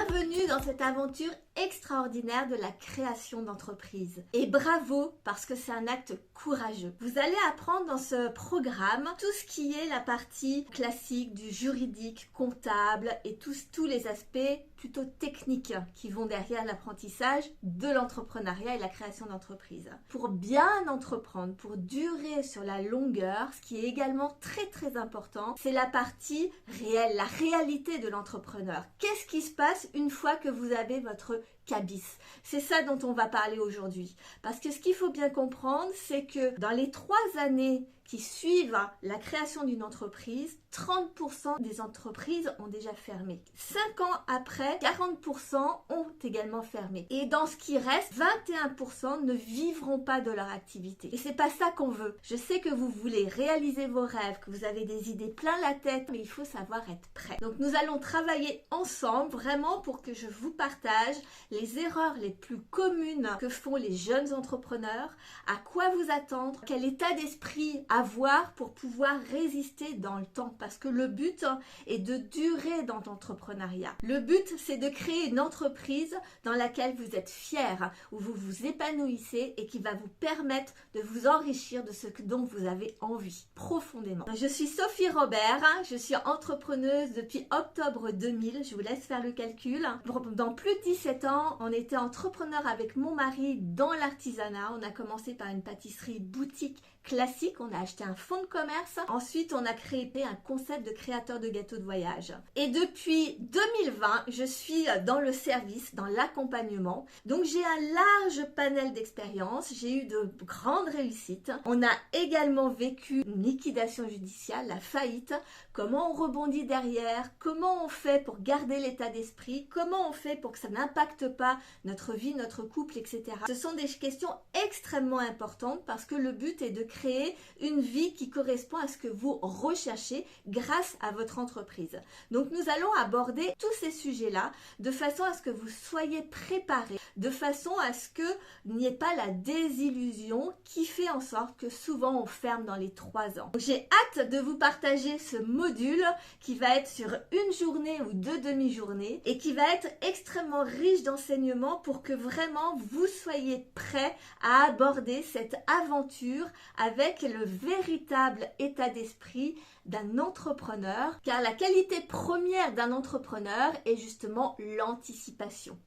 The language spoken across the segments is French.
Bienvenue dans cette aventure extraordinaire de la création d'entreprise. Et bravo parce que c'est un acte courageux. Vous allez apprendre dans ce programme tout ce qui est la partie classique du juridique, comptable et tous les aspects plutôt techniques qui vont derrière l'apprentissage de l'entrepreneuriat et la création d'entreprise. Pour bien entreprendre, pour durer sur la longueur, ce qui est également très important, c'est la partie réelle, la réalité de l'entrepreneur. Qu'est-ce qui se passe une fois que vous avez votre cabis? C'est ça dont on va parler aujourd'hui. Parce que ce qu'il faut bien comprendre, c'est que dans les 3 années qui suivent la création d'une entreprise, 30% des entreprises ont déjà fermé. 5 ans après, 40% ont également fermé. Et dans ce qui reste, 21% ne vivront pas de leur activité. Et c'est pas ça qu'on veut. Je sais que vous voulez réaliser vos rêves, que vous avez des idées plein la tête, mais il faut savoir être prêt. Donc nous allons travailler ensemble vraiment pour que je vous partage les erreurs les plus communes que font les jeunes entrepreneurs, à quoi vous attendre, quel état d'esprit avoir pour pouvoir résister dans le temps. Parce que le but est de durer dans l'entrepreneuriat. Le but, c'est de créer une entreprise dans laquelle vous êtes fier, où vous vous épanouissez et qui va vous permettre de vous enrichir de ce dont vous avez envie profondément. Je suis Sophie Robert, je suis entrepreneuse depuis octobre 2000, je vous laisse faire le calcul. Dans plus de 17 ans, on était entrepreneur avec mon mari dans l'artisanat. On a commencé par une pâtisserie boutique classique, on a acheté un fonds de commerce. Ensuite, on a créé un concept de créateur de gâteaux de voyage. Et depuis 2020, je suis dans le service, dans l'accompagnement. Donc, j'ai un large panel d'expériences. J'ai eu de grandes réussites. On a également vécu une liquidation judiciaire, la faillite. Comment on rebondit derrière? Comment on fait pour garder l'état d'esprit? Comment on fait pour que ça n'impacte pas notre vie, notre couple, etc. Ce sont des questions extrêmement importantes parce que le but est de créer une vie qui correspond à ce que vous recherchez grâce à votre entreprise. Donc nous allons aborder tous ces sujets-là de façon à ce que vous soyez préparés, de façon à ce qu'il n'y ait pas la désillusion qui fait en sorte que souvent on ferme dans les 3 ans. J'ai hâte de vous partager ce module qui va être sur une journée ou 2 demi-journées et qui va être extrêmement riche d'enseignements pour que vraiment vous soyez prêts à aborder cette aventure avec le véritable état d'esprit d'un entrepreneur, car la qualité première d'un entrepreneur est justement l'anticipation.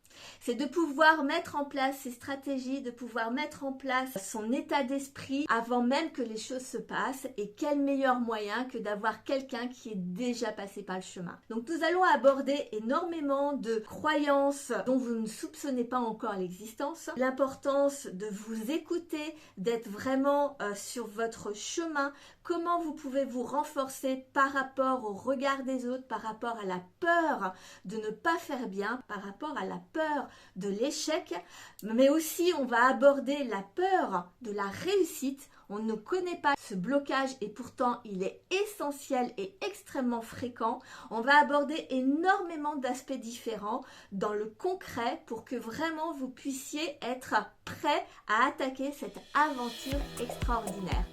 C'est de pouvoir mettre en place ses stratégies, de pouvoir mettre en place son état d'esprit avant même que les choses se passent. Et quel meilleur moyen que d'avoir quelqu'un qui est déjà passé par le chemin. Donc nous allons aborder énormément de croyances dont vous ne soupçonnez pas encore l'existence. L'importance de vous écouter, d'être vraiment sur votre chemin. Comment vous pouvez vous renforcer par rapport au regard des autres, par rapport à la peur de ne pas faire bien, par rapport à la peur de l'échec, mais aussi on va aborder la peur de la réussite. On ne connaît pas ce blocage et pourtant il est essentiel et extrêmement fréquent. On va aborder énormément d'aspects différents dans le concret pour que vraiment vous puissiez être prêt à attaquer cette aventure extraordinaire.